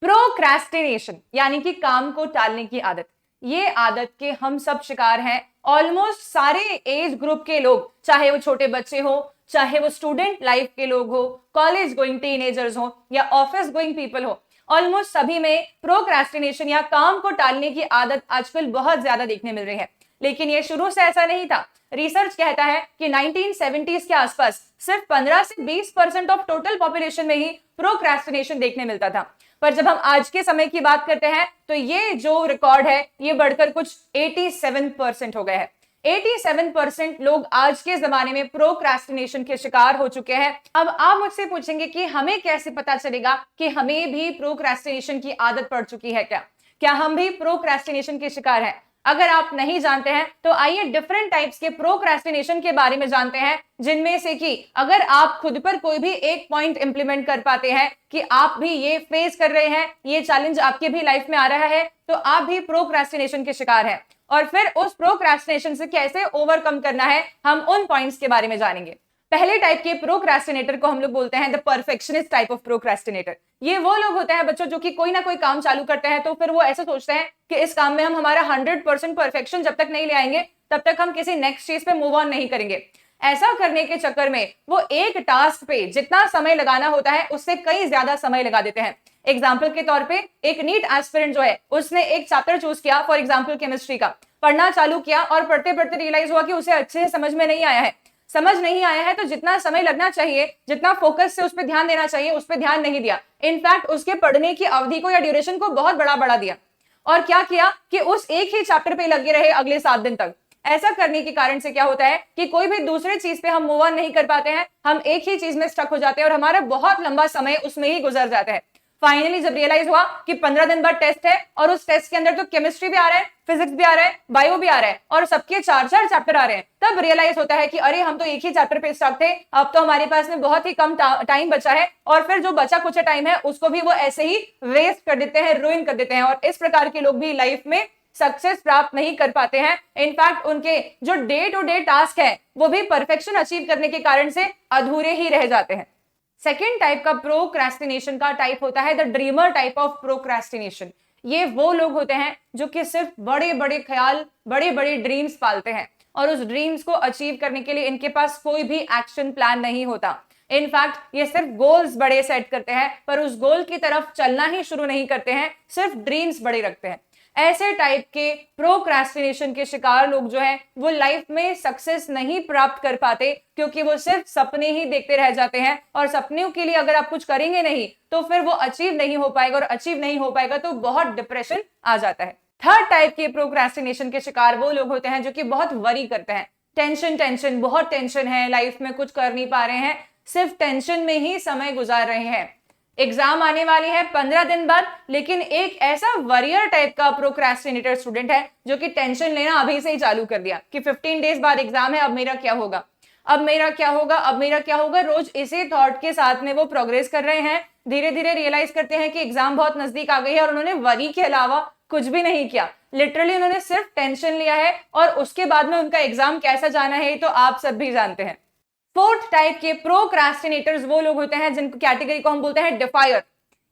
Procrastination यानी कि काम को टालने की आदत, ये आदत के हम सब शिकार हैं। ऑलमोस्ट सारे एज ग्रुप के लोग, चाहे वो छोटे बच्चे हो, चाहे वो स्टूडेंट लाइफ के लोग हो, कॉलेज गोइंग टीनेजर्स हो या ऑफिस गोइंग पीपल हो, ऑलमोस्ट सभी में प्रोक्रेस्टिनेशन या काम को टालने की आदत आजकल बहुत ज्यादा देखने मिल रही है। लेकिन ये शुरू से ऐसा नहीं था। रिसर्च कहता है कि 1970s के आसपास सिर्फ 15 से 20% ऑफ टोटल पॉपुलेशन में ही प्रोक्रेस्टिनेशन देखने मिलता था। पर जब हम आज के समय की बात करते हैं तो ये जो रिकॉर्ड है ये बढ़कर कुछ 87% हो गया है। 87% लोग आज के जमाने में प्रोक्रेस्टिनेशन के शिकार हो चुके हैं। अब आप मुझसे पूछेंगे कि हमें कैसे पता चलेगा कि हमें भी प्रोक्रेस्टिनेशन की आदत पड़ चुकी है क्या हम भी प्रोक्रेस्टिनेशन के शिकार हैं? अगर आप नहीं जानते हैं तो आइए डिफरेंट टाइप्स के प्रोक्रेस्टिनेशन के बारे में जानते हैं, जिनमें से कि अगर आप खुद पर कोई भी एक पॉइंट इंप्लीमेंट कर पाते हैं कि आप भी ये फेस कर रहे हैं, ये चैलेंज आपके भी लाइफ में आ रहा है, तो आप भी प्रोक्रेस्टिनेशन के शिकार हैं। और फिर उस प्रोक्रेस्टिनेशन से कैसे ओवरकम करना है, हम उन पॉइंट्स के बारे में जानेंगे। पहले टाइप के प्रोक्रेस्टिनेटर को हम लोग बोलते हैं the perfectionist type of procrastinator. ये वो लोग होते हैं बच्चों जो कि कोई ना कोई काम चालू करते हैं तो फिर वो ऐसे सोचते हैं कि इस काम में हम हमारा 100% परफेक्शन जब तक नहीं ले आएंगे तब तक हम किसी नेक्स्ट चीज पे मूव ऑन नहीं करेंगे। ऐसा करने के चक्कर में वो एक टास्क पे जितना समय लगाना होता है उससे कई ज्यादा समय लगा देते हैं। एग्जाम्पल के तौर पे एक नीट एस्पिरेंट जो है उसने एक चैप्टर चूज किया, फॉर एग्जाम्पल केमिस्ट्री का, पढ़ना चालू किया और पढ़ते पढ़ते रियलाइज हुआ कि उसे अच्छे से समझ में नहीं आया है तो जितना समय लगना चाहिए, जितना फोकस से उस पर ध्यान देना चाहिए, उस पर ध्यान नहीं दिया। इनफैक्ट उसके पढ़ने की अवधि को या ड्यूरेशन को बहुत बढ़ा दिया। और क्या किया कि उस एक ही चैप्टर पे लगे रहे अगले 7 दिन तक। ऐसा करने के कारण से क्या होता है कि कोई भी दूसरे चीज पे हम मूव ऑन नहीं कर पाते हैं, हम एक ही चीज में स्टक हो जाते हैं और हमारा बहुत लंबा समय उसमें ही गुजर जाता है। फाइनली जब रियलाइज हुआ कि 15 दिन बाद टेस्ट है और उस टेस्ट के अंदर तो केमिस्ट्री भी आ रहा है, फिजिक्स भी आ रहा है, बायो भी आ रहा है और सबके 4-4 चैप्टर आ रहे हैं, तब रियलाइज होता है कि अरे हम तो एक ही चैप्टर पे स्टक थे, अब तो हमारे पास में बहुत ही कम टाइम बचा है और फिर जो बचा कुछ टाइम है उसको भी वो ऐसे ही वेस्ट कर देते हैं, रुइन कर देते हैं। और इस प्रकार के लोग भी लाइफ में सक्सेस प्राप्त नहीं कर पाते हैं। इनफैक्ट उनके जो डे टू डे टास्क है वो भी परफेक्शन अचीव करने के कारण से अधूरे ही रह जाते हैं। सेकेंड टाइप का प्रोक्रेस्टिनेशन का टाइप होता है the dreamer type of procrastination. ये वो लोग होते हैं जो कि सिर्फ बड़े बड़े ख्याल, बड़े बड़े ड्रीम्स पालते हैं और उस ड्रीम्स को अचीव करने के लिए इनके पास कोई भी एक्शन प्लान नहीं होता। इनफैक्ट ये सिर्फ गोल्स बड़े सेट करते हैं पर उस गोल की तरफ चलना ही शुरू नहीं करते हैं, सिर्फ ड्रीम्स बड़े रखते हैं। ऐसे टाइप के प्रोक्रेस्टिनेशन के शिकार लोग जो हैं वो लाइफ में सक्सेस नहीं प्राप्त कर पाते क्योंकि वो सिर्फ सपने ही देखते रह जाते हैं और सपनों के लिए अगर आप कुछ करेंगे नहीं तो फिर वो अचीव नहीं हो पाएगा और अचीव नहीं हो पाएगा तो बहुत डिप्रेशन आ जाता है। थर्ड टाइप के प्रोक्रेस्टिनेशन के शिकार वो लोग होते हैं जो कि बहुत वरी करते हैं। टेंशन, बहुत टेंशन है, लाइफ में कुछ कर नहीं पा रहे हैं, सिर्फ टेंशन में ही समय गुजार रहे हैं। एग्जाम आने वाली है 15 दिन बाद, लेकिन एक ऐसा वरियर टाइप का प्रोक्रेस्टिनेटर स्टूडेंट है जो कि टेंशन लेना अभी से ही चालू कर दिया कि 15 डेज बाद एग्जाम है, अब मेरा क्या होगा, अब मेरा क्या होगा, अब मेरा क्या होगा। रोज इसी थॉट के साथ में वो प्रोग्रेस कर रहे हैं। धीरे धीरे रियलाइज करते हैं कि एग्जाम बहुत नजदीक आ गई है और उन्होंने वरी के अलावा कुछ भी नहीं किया। लिटरली उन्होंने सिर्फ टेंशन लिया है और उसके बाद में उनका एग्जाम कैसा जाना है तो आप सब भी जानते हैं। फोर्थ टाइप के प्रोक्रेस्टिनेटर्स वो लोग होते हैं जिनको कैटेगरी को हम बोलते हैं डिफायर।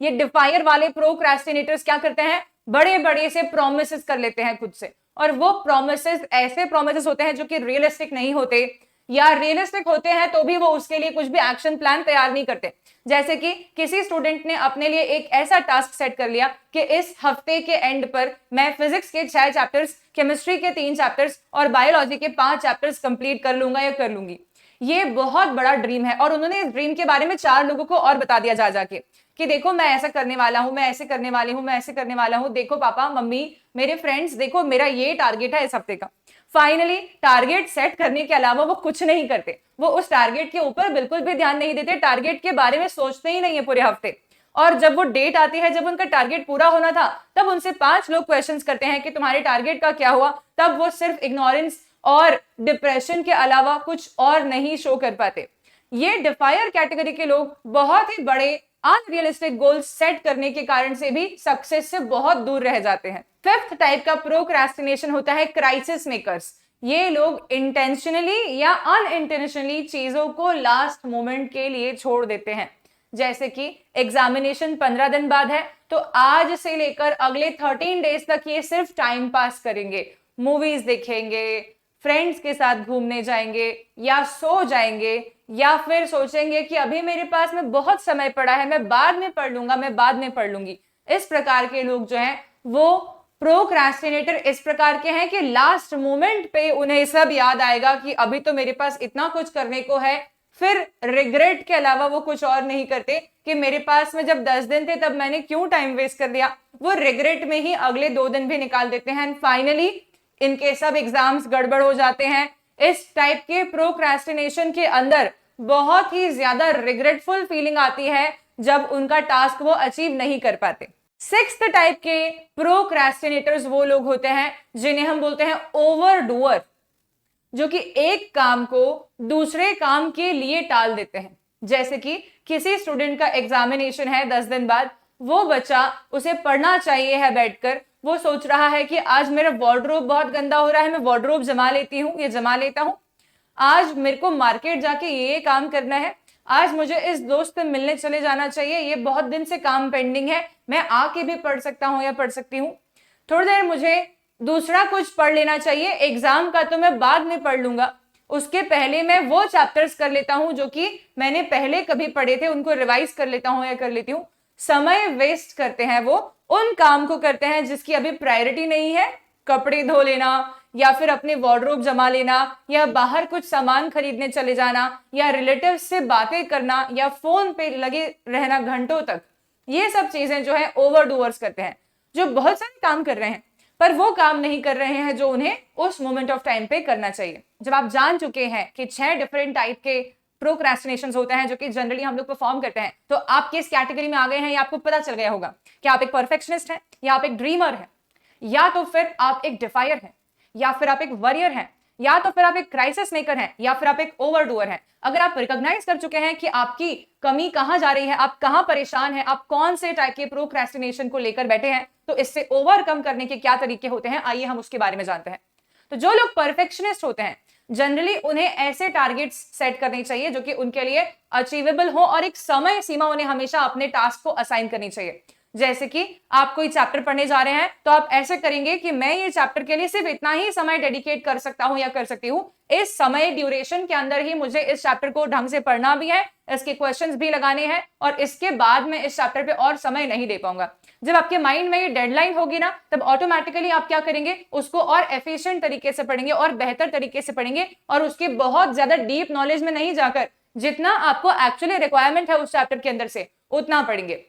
ये डिफायर वाले प्रोक्रेस्टिनेटर्स क्या करते हैं, बड़े बड़े से प्रोमिसेस कर लेते हैं खुद से, और वो प्रोमिसेस ऐसे प्रोमिसेस होते हैं जो कि रियलिस्टिक नहीं होते, या रियलिस्टिक होते हैं तो भी वो उसके लिए कुछ भी एक्शन प्लान तैयार नहीं करते। जैसे कि किसी स्टूडेंट ने अपने लिए एक ऐसा टास्क सेट कर लिया कि इस हफ्ते के एंड पर मैं फिजिक्स के 6 चैप्टर्स, केमिस्ट्री के 3 चैप्टर्स और बायोलॉजी के 5 चैप्टर्स कंप्लीट कर लूंगा या कर लूंगी। ये बहुत बड़ा ड्रीम है और उन्होंने इस ड्रीम के बारे में 4 लोगों को और बता दिया जा जाके कि देखो मैं ऐसा करने वाला हूं, मैं ऐसे करने वाली हूं, मैं ऐसे करने वाला हूं, देखो पापा मम्मी मेरे फ्रेंड्स देखो मेरा ये टारगेट है इस हफ्ते का। फाइनली टारगेट सेट करने के अलावा वो कुछ नहीं करते, वो उस टारगेट के ऊपर बिल्कुल भी ध्यान नहीं देते, टारगेट के बारे में सोचते ही नहीं है पूरे हफ्ते। और जब वो डेट आती है, जब उनका टारगेट पूरा होना था, तब उनसे 5 लोग क्वेश्चंस करते हैं कि तुम्हारे टारगेट का क्या हुआ, तब वो सिर्फ इग्नोरेंस और डिप्रेशन के अलावा कुछ और नहीं शो कर पाते। ये डिफायर कैटेगरी के लोग बहुत ही बड़े अनरियलिस्टिक गोल्स सेट करने के कारण से भी सक्सेस से बहुत दूर रह जाते हैं। फिफ्थ टाइप का प्रोक्रेस्टिनेशन होता है क्राइसिस मेकर्स। ये लोग इंटेंशनली या अनइंटेंशनली चीजों को लास्ट मोमेंट के लिए छोड़ देते हैं। जैसे कि एग्जामिनेशन 15 दिन बाद है, तो आज से लेकर अगले 13 डेज तक ये सिर्फ टाइम पास करेंगे, मूवीज देखेंगे, फ्रेंड्स के साथ घूमने जाएंगे या सो जाएंगे, या फिर सोचेंगे कि अभी मेरे पास में बहुत समय पड़ा है, मैं बाद में पढ़ लूंगा, मैं बाद में पढ़ लूंगी। इस प्रकार के लोग जो हैं वो प्रोक्रेस्टिनेटर इस प्रकार के हैं कि लास्ट मोमेंट पे उन्हें सब याद आएगा कि अभी तो मेरे पास इतना कुछ करने को है, फिर रिग्रेट के अलावा वो कुछ और नहीं करते कि मेरे पास में जब 10 दिन थे तब मैंने क्यों टाइम वेस्ट कर दिया। वो रिग्रेट में ही अगले 2 दिन भी निकाल देते हैं एंड फाइनली इनके सब एग्जाम्स गड़बड़ हो जाते हैं। इस टाइप के प्रोक्रेस्टिनेशन के अंदर बहुत ही ज्यादा रिग्रेटफुल फीलिंग आती है जब उनका टास्क वो अचीव नहीं कर पाते। 6th टाइप के प्रोक्रेस्टिनेटर्स वो लोग होते हैं जिन्हें हम बोलते हैं ओवरडूअर, जो कि एक काम को दूसरे काम के लिए टाल देते हैं। जैसे कि किसी स्टूडेंट का एग्जामिनेशन है 10 दिन बाद, वो बच्चा उसे पढ़ना चाहिए है बैठकर, वो सोच रहा है कि आज मेरा वार्डरोब बहुत गंदा हो रहा है, मैं वार्डरोब जमा लेती हूँ, ये जमा लेता हूँ, आज मेरे को मार्केट जाके ये काम करना है, आज मुझे इस दोस्त से मिलने चले जाना चाहिए, ये बहुत दिन से काम पेंडिंग है, मैं आके भी पढ़ सकता हूँ या पढ़ सकती हूँ, थोड़ी देर मुझे दूसरा कुछ पढ़ लेना चाहिए, एग्जाम का तो मैं बाद में पढ़ लूंगा, उसके पहले मैं वो चैप्टर्स कर लेता हूं जो कि मैंने पहले कभी पढ़े थे, उनको रिवाइज कर लेता हूं या कर लेती हूं। समय वेस्ट करते हैं, वो उन काम को करते हैं जिसकी अभी प्रायोरिटी नहीं है, कपड़े धो लेना या फिर अपने वार्डरोब जमा लेना या बाहर कुछ सामान खरीदने चले जाना या रिलेटिव्स से बातें करना या फोन पे लगे रहना घंटों तक। ये सब चीजें जो है ओवरडूअर्स करते हैं, जो बहुत सारे काम कर रहे हैं पर वो काम नहीं कर रहे हैं जो उन्हें उस मोमेंट ऑफ टाइम पे करना चाहिए। जब आप जान चुके हैं कि 6 डिफरेंट टाइप के प्रोक्रेस्टिनेशंस होते हैं जो कि जनरली हम लोग परफॉर्म करते हैं, तो आप किस कैटेगरी में आ गए हैं ये आपको पता चल गया होगा कि आप एक परफेक्शनिस्ट हैं या आप एक ड्रीमर हैं, या तो फिर आप एक डिफायर हैं, या फिर आप एक वॉरियर हैं, या तो फिर आप एक क्राइसिस मेकर हैं, या फिर आप एक ओवरडूअर हैं। अगर आप रिकॉग्नाइज कर चुके हैं कि आपकी कमी कहां जा रही है, आप कहां परेशान हैं, आप कौन से टाइप के प्रोक्रेस्टिनेशन को लेकर बैठे हैं, तो इससे ओवरकम करने के क्या तरीके होते हैं, आइए हम उसके बारे में जानते हैं। तो जो लोग परफेक्शनिस्ट होते हैं जनरली उन्हें ऐसे टारगेट्स सेट करने चाहिए जो कि उनके लिए अचीवेबल हो और एक समय सीमा उन्हें हमेशा अपने टास्क को असाइन करनी चाहिए। जैसे कि आप कोई चैप्टर पढ़ने जा रहे हैं तो आप ऐसे करेंगे कि मैं ये चैप्टर के लिए सिर्फ इतना ही समय डेडिकेट कर सकता हूं या कर सकती हूं, इस समय ड्यूरेशन के अंदर ही मुझे इस चैप्टर को ढंग से पढ़ना भी है, इसके क्वेश्चंस भी लगाने हैं और इसके बाद में इस चैप्टर पे और समय नहीं दे पाऊंगा। जब आपके माइंड में ये डेडलाइन होगी ना, तब ऑटोमेटिकली आप क्या करेंगे, उसको और एफिशिएंट तरीके से पढ़ेंगे और बेहतर तरीके से पढ़ेंगे और उसके बहुत ज्यादा डीप नॉलेज में नहीं जाकर जितना आपको एक्चुअली रिक्वायरमेंट है उस चैप्टर के अंदर से उतना पढ़ेंगे,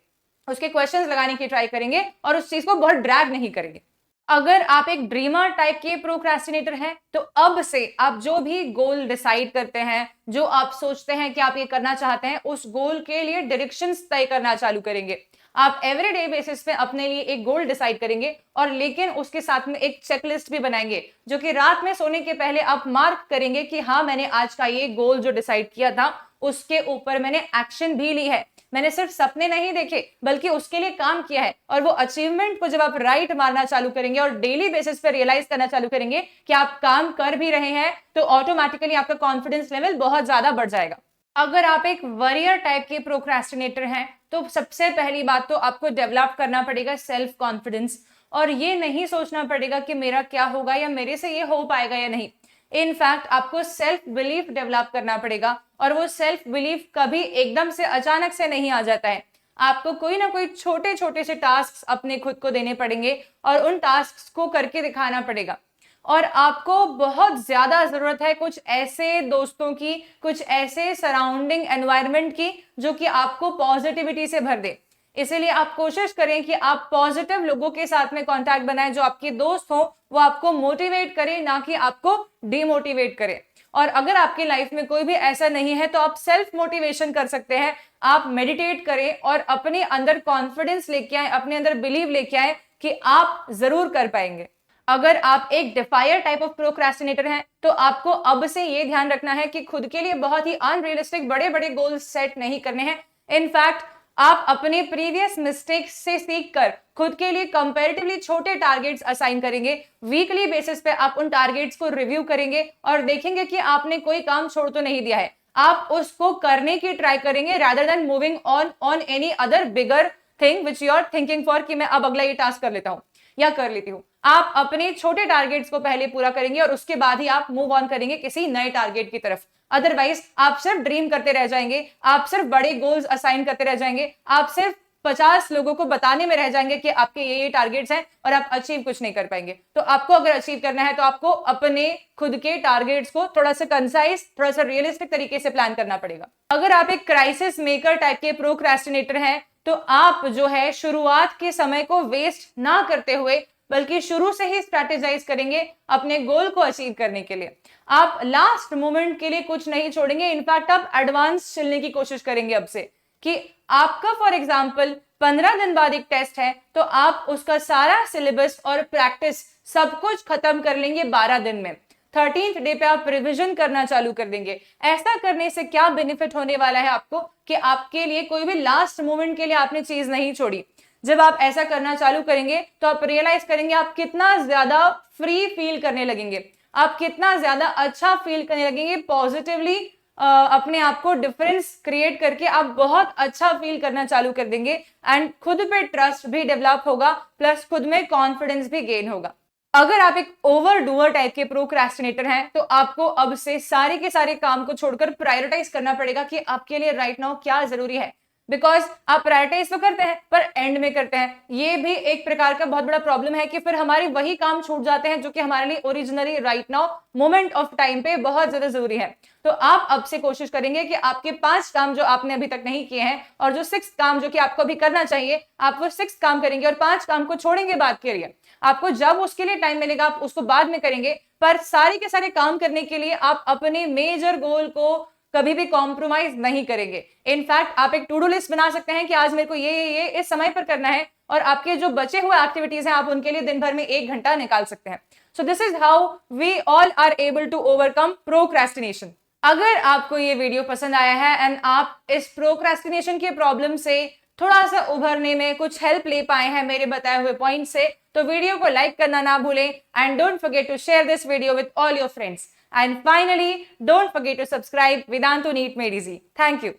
उसके क्वेश्चंस लगाने की ट्राई करेंगे और उस चीज को बहुत ड्रैग नहीं करेंगे। अगर आप एक ड्रीमर टाइप के प्रोक्रेस्टिनेटर हैं तो अब से आप जो भी गोल डिसाइड करते हैं, जो आप सोचते हैं कि आप ये करना चाहते हैं, उस गोल के लिए डायरेक्शंस तय करना चालू करेंगे। आप एवरीडे बेसिस पे अपने लिए एक गोल डिसाइड करेंगे और लेकिन उसके साथ में एक चेकलिस्ट भी बनाएंगे जो कि रात में सोने के पहले आप मार्क करेंगे कि हाँ मैंने आज का ये गोल जो डिसाइड किया था उसके ऊपर मैंने एक्शन भी ली है, मैंने सिर्फ सपने नहीं देखे बल्कि उसके लिए काम किया है। और वो अचीवमेंट को जब आप राइट मारना चालू करेंगे और डेली बेसिस पे रियलाइज करना चालू करेंगे कि आप काम कर भी रहे हैं, तो ऑटोमेटिकली आपका कॉन्फिडेंस लेवल बहुत ज्यादा बढ़ जाएगा। अगर आप एक वॉरियर टाइप के प्रोक्रेस्टिनेटर हैं तो सबसे पहली बात तो आपको डेवलप करना पड़ेगा सेल्फ कॉन्फिडेंस, और ये नहीं सोचना पड़ेगा कि मेरा क्या होगा या मेरे से ये हो पाएगा या नहीं। इनफैक्ट आपको सेल्फ बिलीफ डेवलप करना पड़ेगा और वो सेल्फ बिलीफ कभी एकदम से अचानक से नहीं आ जाता है। आपको कोई ना कोई छोटे छोटे से टास्क अपने खुद को देने पड़ेंगे और उन टास्क को करके दिखाना पड़ेगा। और आपको बहुत ज्यादा जरूरत है कुछ ऐसे दोस्तों की, कुछ ऐसे सराउंडिंग एनवायरनमेंट की जो कि आपको पॉजिटिविटी से भर दे। इसीलिए आप कोशिश करें कि आप पॉजिटिव लोगों के साथ में कांटेक्ट बनाएं, जो आपके दोस्त हो वो आपको मोटिवेट करें ना कि आपको डिमोटिवेट करें। और अगर आपकी लाइफ में कोई भी ऐसा नहीं है तो आप सेल्फ मोटिवेशन कर सकते हैं। आप मेडिटेट करें और अपने अंदर कॉन्फिडेंस लेके आए, अपने अंदर बिलीव लेके आए कि आप जरूर कर पाएंगे। अगर आप एक डिफायर टाइप ऑफ प्रोक्रेस्टिनेटर हैं तो आपको अब से ये ध्यान रखना है कि खुद के लिए बहुत ही अनरियलिस्टिक बड़े बड़े गोल्स सेट नहीं करने हैं। इनफैक्ट आप अपने प्रीवियस मिस्टेक्स से सीखकर खुद के लिए कंपैरेटिवली छोटे टारगेट्स असाइन करेंगे। वीकली बेसिस पे आप उन टारगेट्स को रिव्यू करेंगे और देखेंगे कि आपने कोई काम छोड़ तो नहीं दिया है। आप उसको करने की ट्राई करेंगे rather than moving on any other bigger thing which you are thinking for कि मैं अब अगला ये टास्क कर लेता हूं या कर लेती हूं। आप अपने छोटे टारगेट्स को पहले पूरा करेंगे और उसके बाद ही आप मूव ऑन करेंगे किसी नए टारगेट की तरफ। अदरवाइज आप सिर्फ ड्रीम करते रह जाएंगे, आप सिर्फ बड़े गोल्स असाइन करते रह जाएंगे, आप सिर्फ 50 लोगों को बताने में रह जाएंगे कि आपके ये टारगेट्स हैं और आप अचीव कुछ नहीं कर पाएंगे। तो आपको अगर अचीव करना है तो आपको अपने खुद के टारगेट्स को थोड़ा सा कंसाइज, थोड़ा सा रियलिस्टिक तरीके से प्लान करना पड़ेगा। अगर आप एक क्राइसिस मेकर टाइप के प्रोक्रेस्टिनेटर हैं तो आप जो है शुरुआत के समय को वेस्ट ना करते हुए बल्कि शुरू से ही स्ट्रैटेजाइज करेंगे अपने गोल को अचीव करने के लिए। आप लास्ट मोमेंट के लिए कुछ नहीं छोड़ेंगे, इनफैक्ट आप एडवांस चलने की कोशिश करेंगे अब से कि आपका फॉर एग्जांपल 15 दिन बाद एक टेस्ट है तो आप उसका सारा सिलेबस और प्रैक्टिस सब कुछ खत्म कर लेंगे 12 दिन में। 13th डे पे आप रिवीजन करना चालू कर देंगे। ऐसा करने से क्या बेनिफिट होने वाला है आपको कि आपके लिए कोई भी लास्ट मोमेंट के लिए आपने चीज नहीं छोड़ी। जब आप ऐसा करना चालू करेंगे तो आप रियलाइज करेंगे आप कितना ज्यादा फ्री फील करने लगेंगे, आप कितना ज्यादा अच्छा फील करने लगेंगे, पॉजिटिवली अपने आप को डिफरेंस क्रिएट करके आप बहुत अच्छा फील करना चालू कर देंगे एंड खुद पे ट्रस्ट भी डेवलप होगा, प्लस खुद में कॉन्फिडेंस भी गेन होगा। अगर आप एक ओवर डूअर टाइप के प्रोक्रेस्टिनेटर हैं तो आपको अब से सारे के सारे काम को छोड़कर प्रायोरिटाइज करना पड़ेगा कि आपके लिए राइट नाउ क्या जरूरी है। बिकॉज आप प्रायोरिटाइज तो करते हैं पर एंड में करते हैं, ये भी एक प्रकार का बहुत बड़ा प्रॉब्लम है कि फिर हमारे वही काम छूट जाते हैं जो कि हमारे लिए originally right now moment of time पे बहुत ज्यादा जरूरी है। तो आप अब से कोशिश करेंगे कि आपके 5 काम जो आपने अभी तक नहीं किए हैं और जो 6 काम जो कि आपको अभी करना चाहिए, आप वो 6 काम करेंगे और 5 काम को छोड़ेंगे बाद के लिए। आपको जब उसके लिए टाइम मिलेगा आप उसको बाद में करेंगे, पर सारे के सारे काम करने के लिए आप अपने मेजर गोल को कभी भी कॉम्प्रोमाइज नहीं करेंगे। इनफैक्ट आप एक टू डू लिस्ट बना सकते हैं कि आज मेरे को ये इस समय पर करना है और आपके जो बचे हुए एक्टिविटीज हैं आप उनके लिए दिन भर में 1 घंटा निकाल सकते हैं। So this is how we all are able to overcome procrastination. अगर आपको ये वीडियो पसंद आया है एंड आप इस प्रोक्रेस्टिनेशन के प्रॉब्लम से थोड़ा सा उभरने में कुछ हेल्प ले पाए हैं मेरे बताए हुए पॉइंट से, तो वीडियो को लाइक करना ना भूलें and don't forget to share this video with all your friends. And finally, don't forget to subscribe Vedantu NEET Made Easy. Thank you.